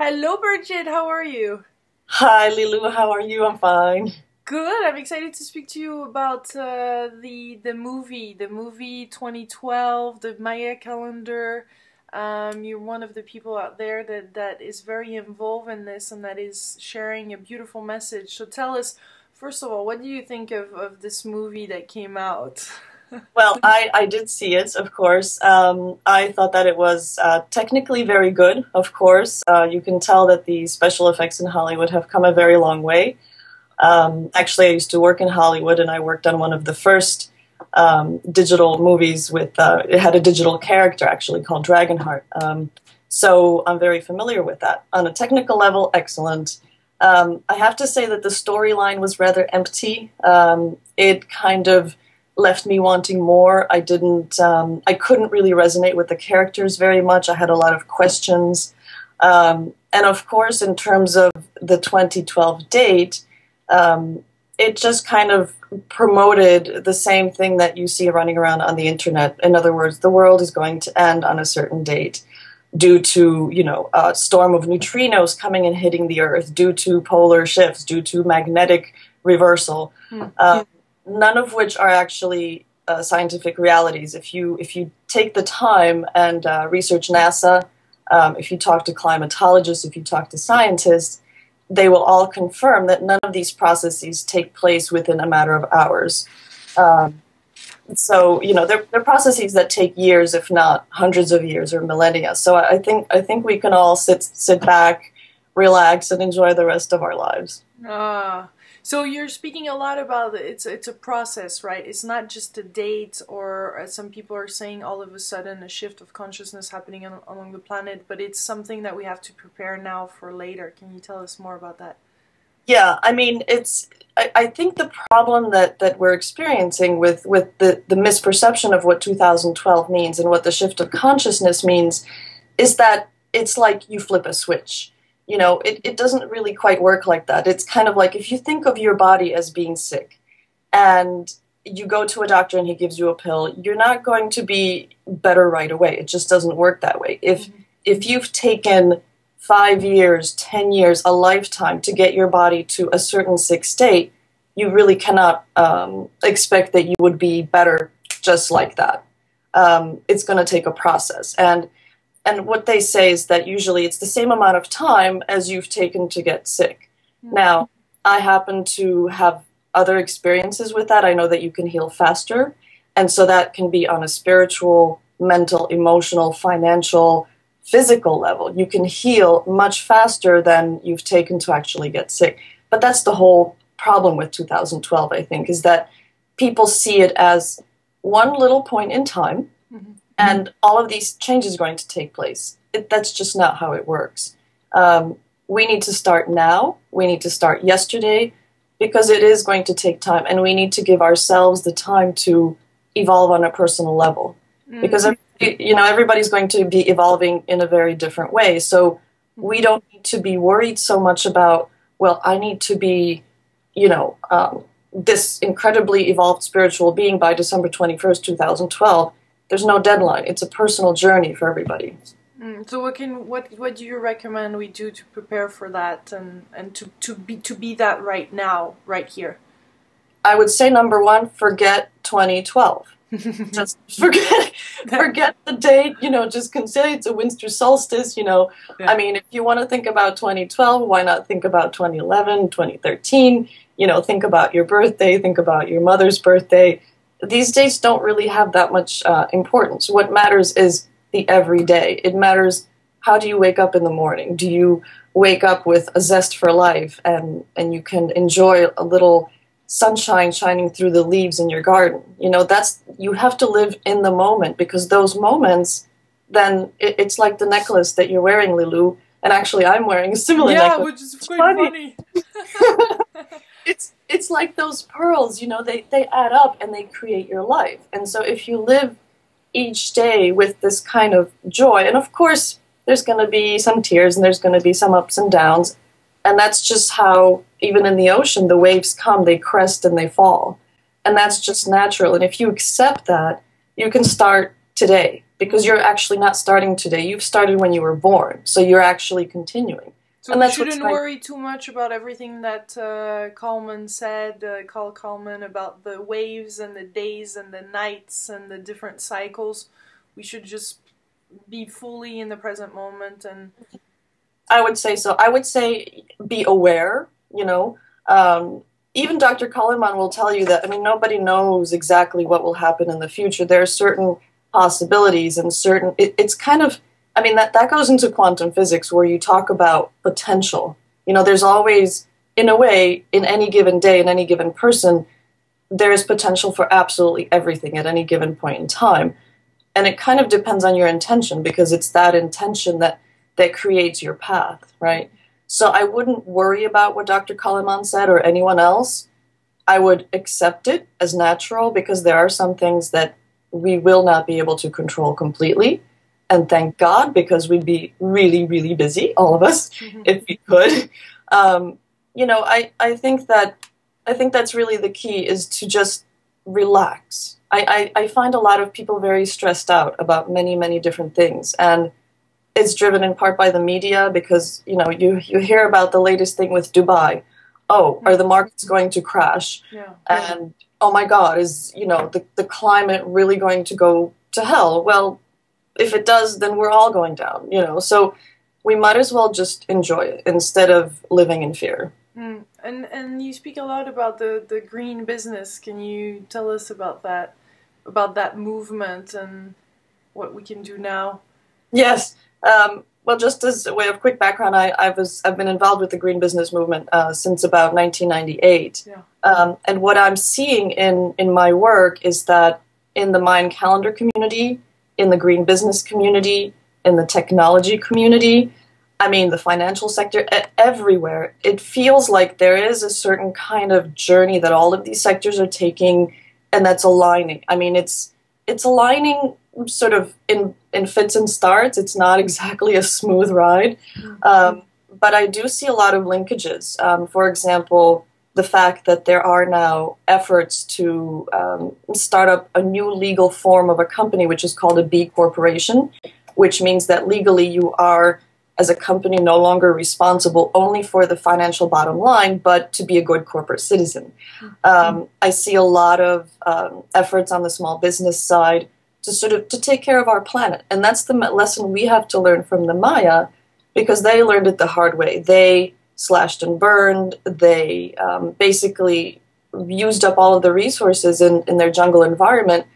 Hello, Birgitte. How are you? Hi, Lilu. How are you? I'm fine. Good. I'm excited to speak to you about the movie 2012, the Maya calendar. You're one of the people out there that is very involved in this and that is sharing a beautiful message. So tell us, first of all, what do you think of this movie that came out? Well, I did see it, of course. I thought that it was technically very good, of course. You can tell that the special effects in Hollywood have come a very long way. Actually, I used to work in Hollywood, and I worked on one of the first digital movies with, it had a digital character, actually, called Dragonheart. So I'm very familiar with that. On a technical level, excellent. I have to say that the storyline was rather empty. It kind of left me wanting more. I couldn't really resonate with the characters very much. I had a lot of questions. And of course, in terms of the 2012 date, it just kind of promoted the same thing that you see running around on the internet. In other words, the world is going to end on a certain date due to, a storm of neutrinos coming and hitting the Earth, due to polar shifts, due to magnetic reversal. None of which are actually scientific realities. If you take the time and research NASA, if you talk to climatologists, if you talk to scientists, they will all confirm that none of these processes take place within a matter of hours. They're processes that take years, if not hundreds of years or millennia. So I think we can all sit back, relax, and enjoy the rest of our lives. Ah, so you're speaking a lot about it's a process, right? It's not just a date, or as some people are saying, all of a sudden a shift of consciousness happening along the planet, but it's something that we have to prepare now for later. Can you tell us more about that? Yeah, I mean, I think the problem that we're experiencing with the misperception of what 2012 means and what the shift of consciousness means is that it's like you flip a switch. It doesn't really quite work like that. It's kind of like if you think of your body as being sick and you go to a doctor and he gives you a pill, you're not going to be better right away. It just doesn't work that way. If you've taken 5 years, 10 years, a lifetime to get your body to a certain sick state, you really cannot expect that you would be better just like that. It's going to take a process. And what they say is that usually it's the same amount of time as you've taken to get sick. Now, I happen to have other experiences with that. I know that you can heal faster. And so that can be on a spiritual, mental, emotional, financial, physical level. You can heal much faster than you've taken to actually get sick. But that's the whole problem with 2012, I think, is that people see it as one little point in time, and all of these changes are going to take place. That's just not how it works. We need to start now. We need to start yesterday because it is going to take time, and we need to give ourselves the time to evolve on a personal level. Because everybody's going to be evolving in a very different way. So we don't need to be worried so much about, well, I need to be, this incredibly evolved spiritual being by December 21st, 2012. There's no deadline. It's a personal journey for everybody. So what do you recommend we do to prepare for that and to be that right now, right here? I would say number one, forget 2012. Just forget the date, just consider it's a winter solstice, Yeah. I mean, if you want to think about 2012, why not think about 2011, 2013, think about your birthday, think about your mother's birthday. These dates don't really have that much importance. What matters is the everyday. It matters, how do you wake up in the morning? Do you wake up with a zest for life and you can enjoy a little sunshine shining through the leaves in your garden? You have to live in the moment, because those moments, then it's like the necklace that you're wearing, Lilu. And actually, I'm wearing a similar necklace. Which is quite funny. It's like those pearls, they add up and they create your life. And so if you live each day with this kind of joy, and of course there's going to be some tears and there's going to be some ups and downs, and that's just how, even in the ocean, the waves come, they crest and they fall. And that's just natural. And if you accept that, you can start today. because you're actually not starting today. You've started when you were born, so you're actually continuing. So we shouldn't worry too much about everything that Kalman said, Carl Kalman, about the waves and the days and the nights and the different cycles. We should just be fully in the present moment. And I would say so. I would say be aware, you know. Even Dr. Kaliman will tell you that, I mean, nobody knows exactly what will happen in the future. There are certain possibilities and certain, it's kind of, I mean, that goes into quantum physics where you talk about potential. You know, there's always, in a way, in any given day, in any given person, there is potential for absolutely everything at any given point in time. And it kind of depends on your intention, because it's that intention that creates your path, right? So I wouldn't worry about what Dr. Kaliman said or anyone else. I would accept it as natural, because there are some things that we will not be able to control completely. And thank God, because we'd be really, really busy, all of us, if we could. You know, I think that's really the key, is to just relax. I find a lot of people very stressed out about many, many different things. And it's driven in part by the media, because, you know, you hear about the latest thing with Dubai. Oh, are the markets going to crash? yeah. And, oh my God, is, you know, the climate really going to go to hell? Well, if it does, then we're all going down, you know. So we might as well just enjoy it instead of living in fear. And you speak a lot about the green business. Can you tell us about that movement and what we can do now? Yes. Well, just as a way of quick background, I've been involved with the green business movement since about 1998. Yeah. And what I'm seeing in my work is that in the Mayan calendar community, in the green business community, in the technology community, I mean, the financial sector, everywhere, it feels like there is a certain kind of journey that all of these sectors are taking, and that's aligning. I mean, it's aligning sort of in fits and starts. It's not exactly a smooth ride, but I do see a lot of linkages. For example, the fact that there are now efforts to start up a new legal form of a company, which is called a B corporation, which means that legally you are, as a company, no longer responsible only for the financial bottom line, but to be a good corporate citizen. I see a lot of efforts on the small business side to take care of our planet. And that's the lesson we have to learn from the Maya, because they learned it the hard way. They slashed and burned. They basically used up all of the resources in their jungle environment.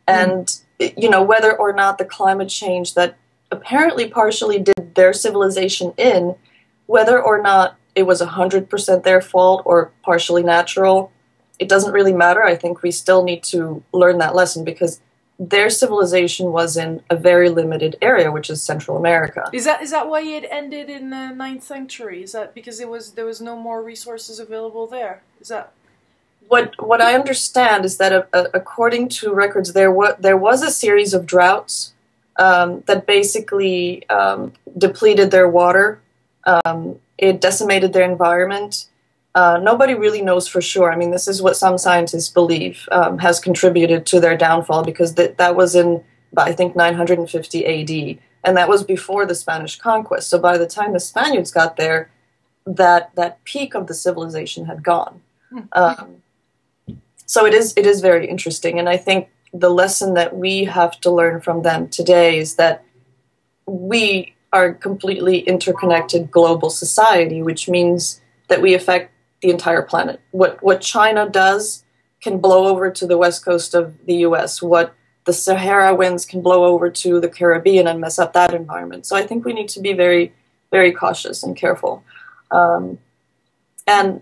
And, you know, whether or not the climate change that apparently partially did their civilization in, whether or not it was 100% their fault or partially natural, it doesn't really matter. I think we still need to learn that lesson, because their civilization was in a very limited area, which is Central America. Is that why it ended in the 9th century? Is that because there was no more resources available there? Is that what I understand is that according to records, there was a series of droughts that basically depleted their water. It decimated their environment. Nobody really knows for sure. I mean, this is what some scientists believe has contributed to their downfall, because that was in, I think, 950 AD, and that was before the Spanish conquest. So by the time the Spaniards got there, that peak of the civilization had gone. So it is very interesting, and I think the lesson that we have to learn from them today is that we are a completely interconnected global society, which means that we affect the entire planet. What China does can blow over to the west coast of the US. What the Sahara winds can blow over to the Caribbean and mess up that environment. So I think we need to be very, very cautious and careful. And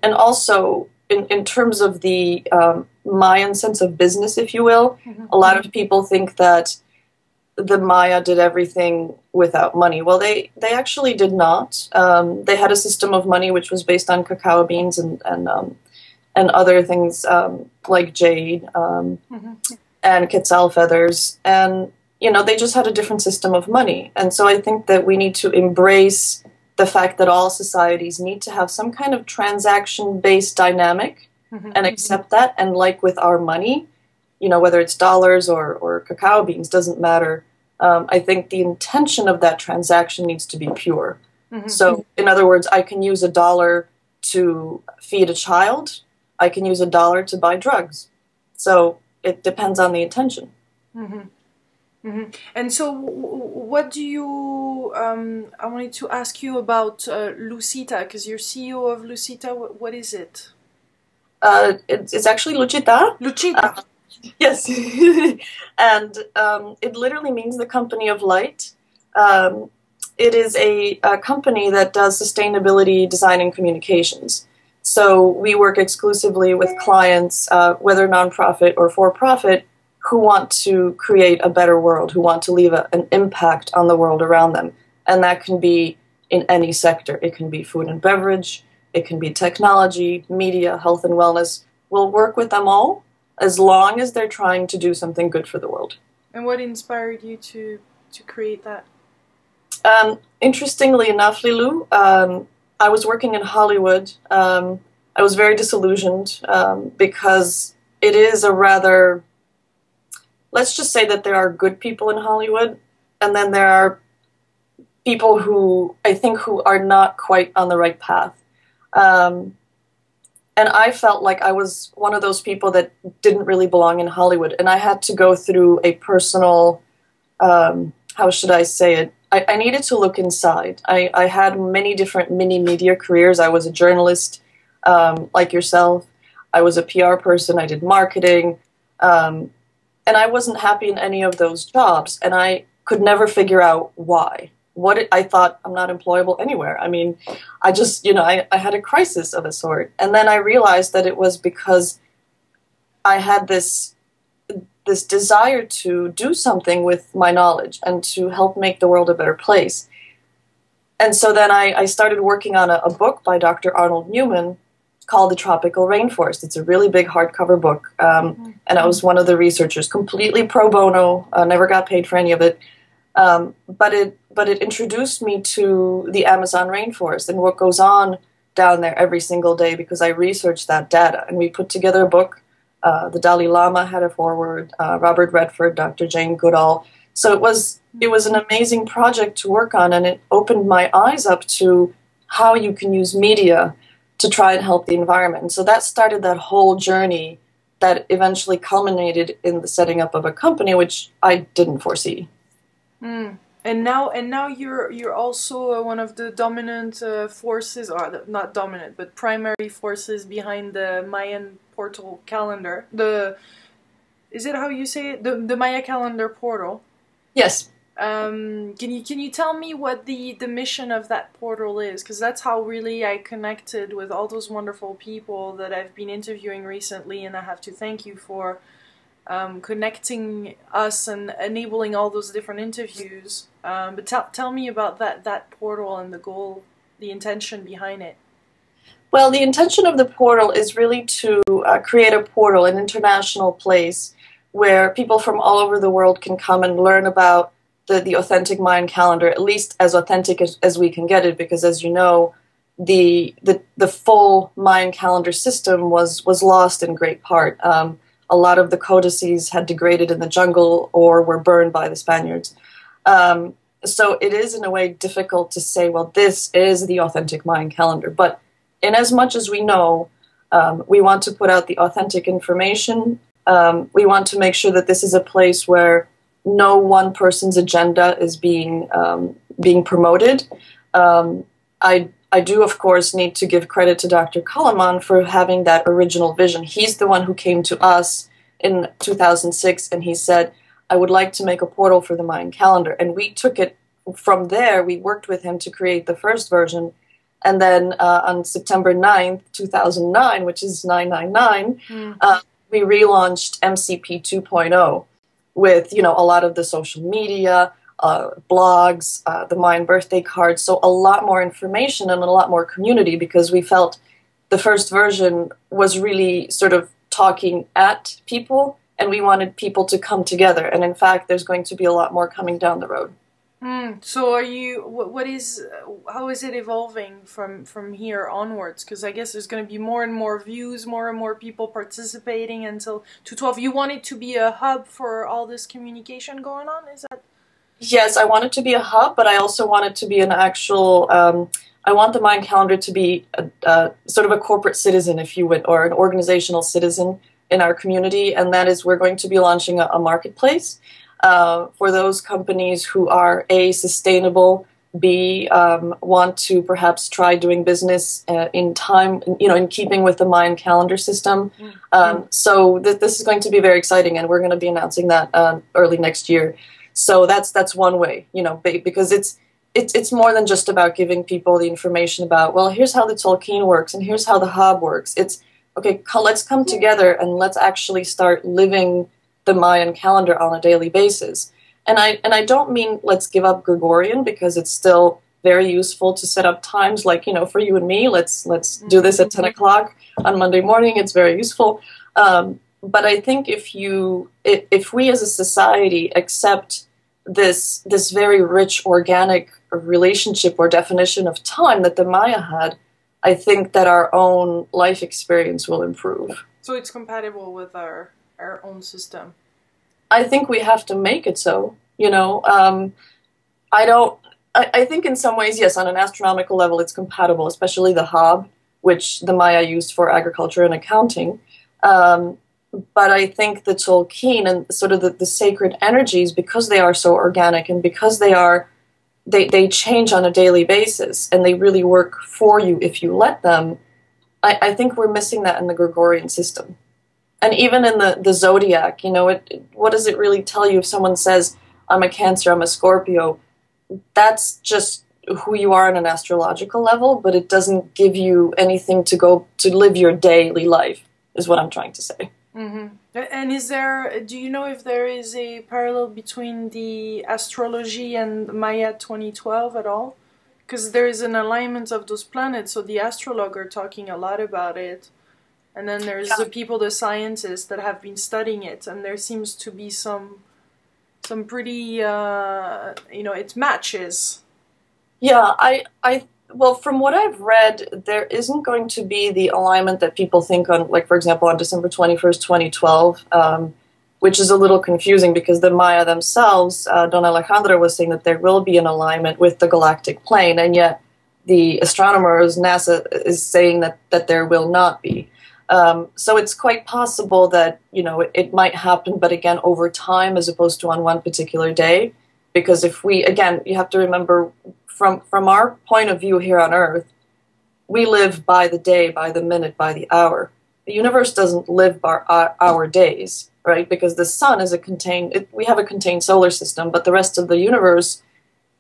also, in terms of the Mayan sense of business, if you will, a lot of people think that the Maya did everything without money. Well, they actually did not. They had a system of money which was based on cacao beans and other things like jade and quetzal feathers, and you know, they just had a different system of money. And so I think that we need to embrace the fact that all societies need to have some kind of transaction-based dynamic and accept that. And like with our money, you know, whether it's dollars or cacao beans, doesn't matter. I think the intention of that transaction needs to be pure. Mm-hmm. So, in other words, I can use $1 to feed a child. I can use $1 to buy drugs. So it depends on the intention. Mm-hmm. Mm-hmm. And so, what do you? I wanted to ask you about Lucita, because you're CEO of Lucita. What is it? It's actually Lucita. Lucita. Yes. And it literally means the company of light. Um, it is a company that does sustainability design and communications. So we work exclusively with clients, whether nonprofit or for profit, who want to create a better world, who want to leave an impact on the world around them. And that can be in any sector. It can be food and beverage, it can be technology, media, health and wellness. We'll work with them all as long as they're trying to do something good for the world. And what inspired you to create that? Interestingly enough, Lilou, I was working in Hollywood. I was very disillusioned because it is a rather, let's just say that there are good people in Hollywood, and then there are people who I think who are not quite on the right path. And I felt like I was one of those people that didn't really belong in Hollywood, and I had to go through a personal, how should I say it? I needed to look inside. I had many different mini media careers. I was a journalist, like yourself. I was a PR person. I did marketing. And I wasn't happy in any of those jobs. And I could never figure out why. I thought I'm not employable anywhere. I mean, I just, I had a crisis of a sort. And then I realized that it was because I had this desire to do something with my knowledge and to help make the world a better place. And so then I started working on a book by Dr. Arnold Newman called The Tropical Rainforest. It's a really big hardcover book. And I was one of the researchers, completely pro bono, never got paid for any of it. But it introduced me to the Amazon rainforest and what goes on down there every single day, because I researched that data. And we put together a book. The Dalai Lama had a foreword, Robert Redford, Dr. Jane Goodall. So it was an amazing project to work on, and it opened my eyes up to how you can use media to try and help the environment. And so that started that whole journey that eventually culminated in the setting up of a company, which I didn't foresee. Mm. And now you're also one of the dominant forces, or not dominant, but primary forces behind the Mayan Portal Calendar. Is it how you say it? The Maya Calendar portal. Yes. Can you tell me what the mission of that portal is? Because that's how really I connected with all those wonderful people that I've been interviewing recently, and I have to thank you for connecting us and enabling all those different interviews. But tell me about that portal and the goal, the intention behind it. Well, the intention of the portal is really to create a portal, an international place where people from all over the world can come and learn about the authentic Mayan calendar, at least as authentic as we can get it, because as you know, the full Mayan calendar system was lost in great part. A lot of the codices had degraded in the jungle or were burned by the Spaniards. So it is in a way difficult to say, well, this is the authentic Mayan calendar. But in as much as we know, we want to put out the authentic information. We want to make sure that this is a place where no one person's agenda is being promoted. I do, of course, need to give credit to Dr. Kalaman for having that original vision. He's the one who came to us in 2006, and he said, I would like to make a portal for the Mayan calendar. And we took it from there. We worked with him to create the first version. And then on September 9th, 2009, which is 999, we relaunched MCP 2.0 with, a lot of the social media, blogs, the Mayan birthday cards, so a lot more information and a lot more community, because we felt the first version was really sort of talking at people, and we wanted people to come together. And in fact, there's going to be a lot more coming down the road. So how is it evolving from here onwards? Because I guess there's going to be more and more views, more and more people participating until 2012. You want it to be a hub for all this communication going on, is that? Yes, I want it to be a hub, but I also want it to be an actual. I want the Mayan calendar to be sort of a corporate citizen, if you would, or an organizational citizen in our community, and that is we're going to be launching a marketplace for those companies who are A, sustainable, B, want to perhaps try doing business in time, in keeping with the Mayan calendar system. So this is going to be very exciting, and we're going to be announcing that early next year. So that's one way, because it's more than just about giving people the information about, well, here's how the Tolkien works and here's how the Hub works. It's, okay, let's come together and let's actually start living the Mayan calendar on a daily basis. And I don't mean let's give up Gregorian, because it's still very useful to set up times like, for you and me, let's do this at 10 o'clock on Monday morning. It's very useful. But I think if we as a society accept this very rich organic relationship or definition of time that the Maya had, I think that our own life experience will improve. So it's compatible with our own system. I think we have to make it so. I think in some ways, yes, on an astronomical level, it's compatible, especially the Hab, which the Maya used for agriculture and accounting. But I think the Tolkien and sort of the sacred energies, because they are so organic and because they change on a daily basis and they really work for you if you let them, I think we're missing that in the Gregorian system. And even in the zodiac, what does it really tell you if someone says, I'm a Cancer, I'm a Scorpio? That's just who you are on an astrological level, but it doesn't give you anything to live your daily life, is what I'm trying to say. Mm-hmm. And do you know if there is a parallel between the astrology and Maya 2012 at all? Because there is an alignment of those planets, so the astrologue are talking a lot about it. And then there's the people, the scientists that have been studying it, and there seems to be some pretty, it matches. Yeah, well, from what I've read, there isn't going to be the alignment that people think on, like, for example, on December 21st, 2012, which is a little confusing because the Maya themselves, Don Alejandro was saying that there will be an alignment with the galactic plane, and yet the astronomers, NASA, is saying that there will not be. So it's quite possible that, it might happen, but again, over time as opposed to on one particular day. Because you have to remember, from our point of view here on Earth, we live by the day, by the minute, by the hour. The universe doesn't live by our days, right? Because the sun is we have a contained solar system, but the rest of the universe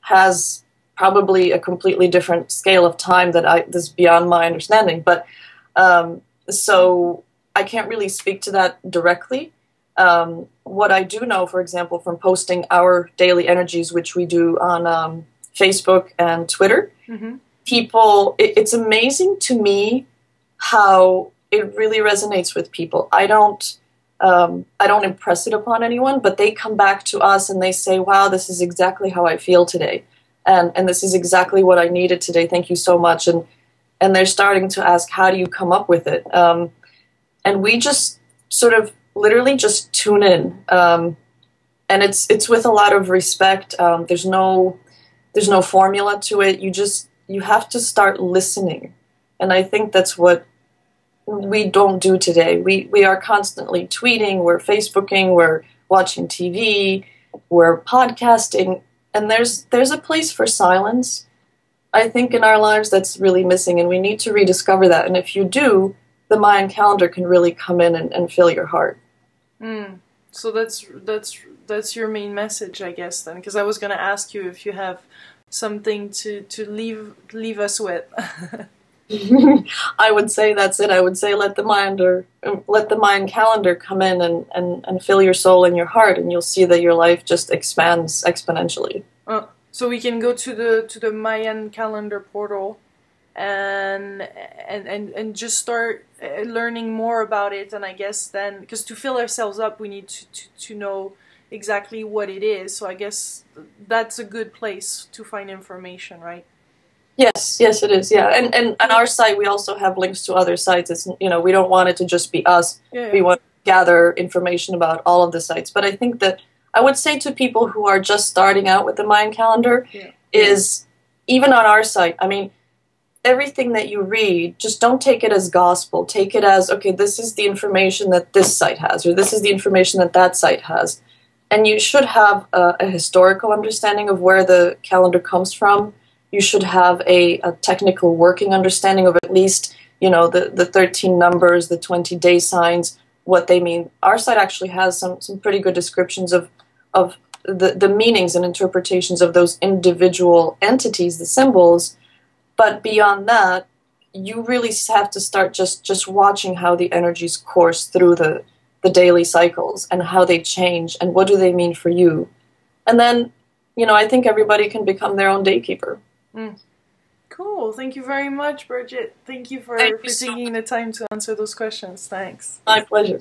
has probably a completely different scale of time that's beyond my understanding. But so I can't really speak to that directly. What I do know, for example, from posting our daily energies, which we do on Facebook and Twitter, it's amazing to me how it really resonates with people. I don't impress it upon anyone, but they come back to us and they say, wow, this is exactly how I feel today. And this is exactly what I needed today. Thank you so much. And they're starting to ask, how do you come up with it? And we just sort of literally just tune in. And it's with a lot of respect. There's no formula to it. You have to start listening. And I think that's what we don't do today. We are constantly tweeting, we're Facebooking, we're watching TV, we're podcasting, and there's a place for silence, I think, in our lives that's really missing, and we need to rediscover that. And if you do, the Mayan calendar can really come in and fill your heart. So that's your main message, I guess, then, because I was going to ask you if you have something to leave us with. I would say that's it. I would say let the Mayan calendar come in and fill your soul and your heart, and you'll see that your life just expands exponentially. So we can go to the Mayan calendar portal and just start learning more about it. And I guess then, because to fill ourselves up, we need to know exactly what it is. So I guess that's a good place to find information, right? Yes, it is. Yeah, and on our site we also have links to other sites. It's we don't want it to just be us. Yeah. We want to gather information about all of the sites. But I think I would say to people who are just starting out with the Mayan calendar Yeah. is, even on our site, I mean, everything that you read, just don't take it as gospel. Take it as, okay, this is the information that this site has, or this is the information that that site has. And you should have a historical understanding of where the calendar comes from. You should have a technical working understanding of at least, the 13 numbers, the 20 day signs, what they mean. Our site actually has some pretty good descriptions of the meanings and interpretations of those individual entities, the symbols. But beyond that, you really have to start just watching how the energies course through the daily cycles and how they change and what do they mean for you. And then, I think everybody can become their own daykeeper. Mm. Cool. Thank you very much, Birgitte. Thank you for Thank you so taking the time to answer those questions. Thanks. much. My pleasure.